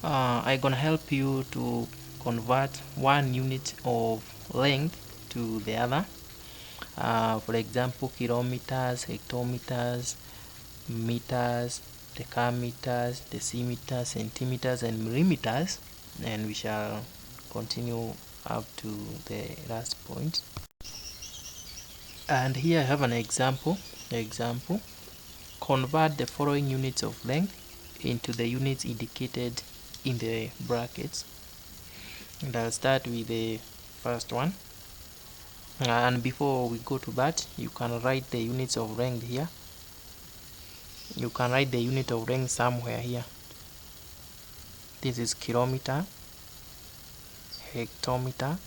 I'm gonna help you to convert one unit of length to the other. For example, kilometers, hectometers, meters, decameters, decimeters, centimeters, and millimeters, and we shall continue up to the last point. And here I have an example. Convert the following units of length into the units indicated in the brackets. And I'll start with the first one. And before we go to that, you can write the units of length here. You can write the unit of length somewhere here. This is kilometer, hectometer,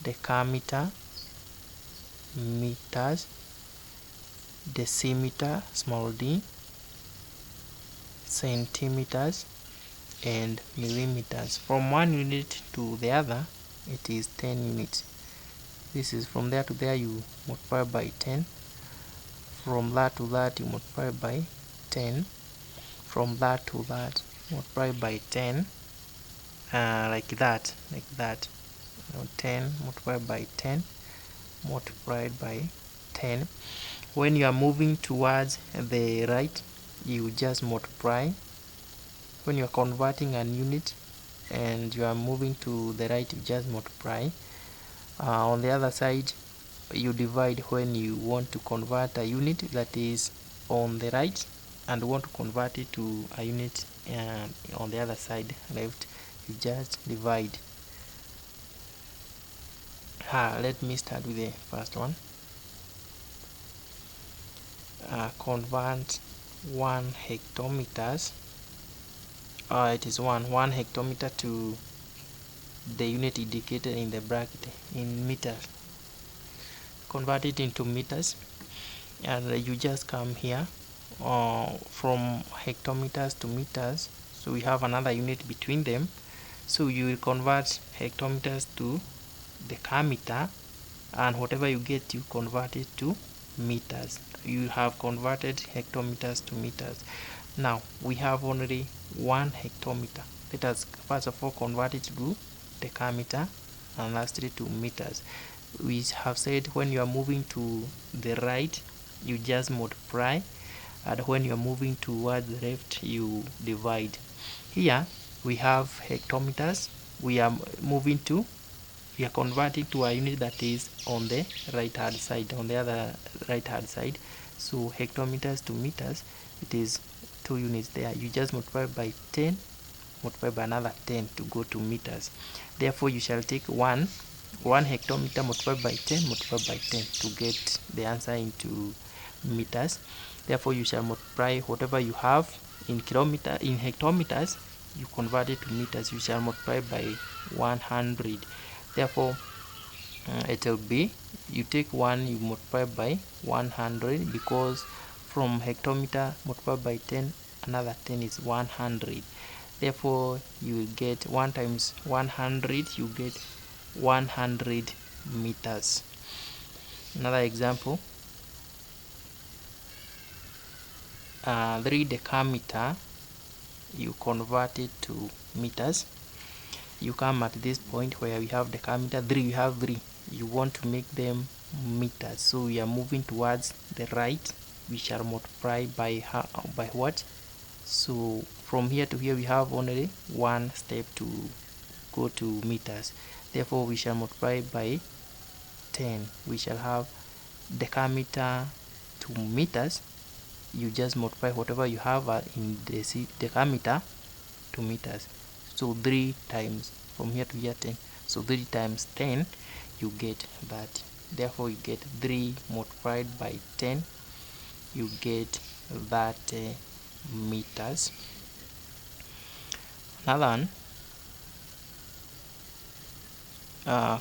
decameter, meters, decimeter, small d, centimeters, and millimeters. From one unit to the other, it is 10 units. This is from there to there, you multiply by 10. From that to that, you multiply by 10. From that to that, multiply by 10. Like that. 10 multiplied by 10 multiplied by 10. When you are moving towards the right, you just multiply. When you are converting an unit and you are moving to the right, you just multiply. On the other side, you divide when you want to convert a unit that is on the right and want to convert it to a unit on the other side left, you just divide. Let me start with the first one. Convert 1 hectometers. It is 1 hectometer to the unit indicated in the bracket in meters. Convert it into meters, and you just come here from hectometers to meters, so we have another unit between them, so you will convert hectometers to decameter, and whatever you get, you convert it to meters. You have converted hectometers to meters. Now we have only 1 hectometer. Let us first of all convert it to decameter and lastly to meters. We have said when you are moving to the right, you just multiply, and when you are moving towards the left, you divide. Here we have hectometers. We are converting to a unit that is on the right hand side, on the other right hand side. So hectometers to meters, it is 2 units there. You just multiply by 10, multiply by another 10 to go to meters. Therefore you shall take 1 hectometer multiplied by 10 multiplied by 10 to get the answer into meters. Therefore you shall multiply whatever you have in hectometers, you convert it to meters. You shall multiply by 100. Therefore it will be, you take 1, you multiply by 100, because from hectometer multiplied by 10, another 10 is 100. Therefore you will get 1 times 100, you get 100 meters. Another example, 3 decameter, you convert it to meters. You come at this point where we have decameter, 3, you have 3, you want to make them meters, so we are moving towards the right. We shall multiply by what? So from here to here we have only 1 step to go to meters. Therefore we shall multiply by 10. We shall have decameter to meters. You just multiply whatever you have in decameter to meters. So 3 times, from here to here 10, so 3 times 10, you get that. Therefore you get 3 multiplied by 10, you get that meters. Another one,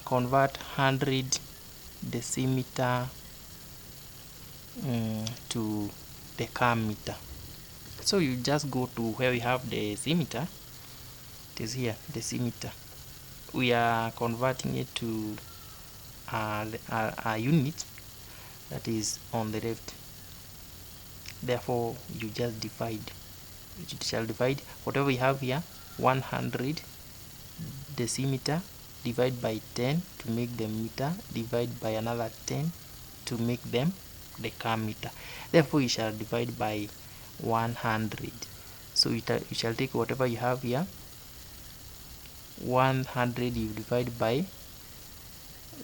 convert 100 decimeter to decameter. So you just go to where we have decimeter. It is here, decimeter. We are converting it to a unit that is on the left. Therefore you just divide. You shall divide whatever we have here 100 decimeter, divide by 10 to make them meter, divide by another 10 to make them decameter. Therefore you shall divide by 100. So you shall take whatever you have here, 100 you divide by,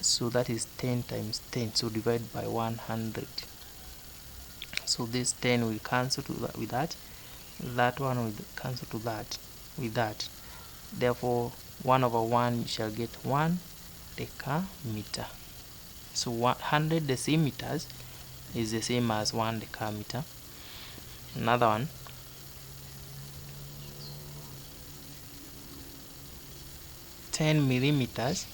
so that is 10 times 10, so divide by 100. So this 10 will cancel to that, with that one will cancel to that with that. Therefore 1/1 you shall get 1 decameter. So 100 decimeters is the same as 1 decameter. Another one, 10 millimeters.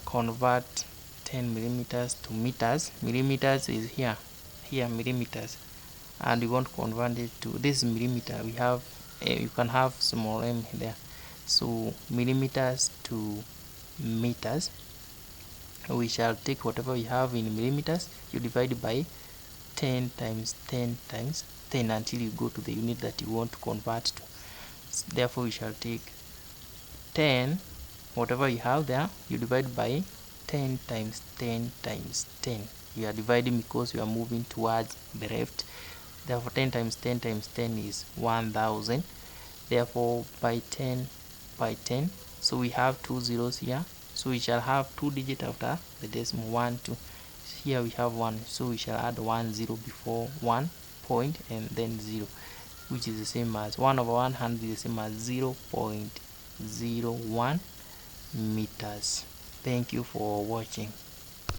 Convert 10 millimeters to meters. Millimeters is here millimeters, and we want to convert it to this millimeter. We have you can have small m there, so millimeters to meters. We shall take whatever we have in millimeters, you divide by 10 times 10 times 10 until you go to the unit that you want to convert to. Therefore we shall take 10, whatever you have there, you divide by 10 times 10 times 10. You are dividing because you are moving towards the left. Therefore 10 times 10 times 10 is 1000. Therefore by 10 by 10, so we have 2 zeros here, so we shall have 2 digits after the decimal, 1 2. Here we have 1, so we shall add 1 0 before 1 point and then 0, which is the same as 1/100 is the same as 0.01 meters. Thank you for watching.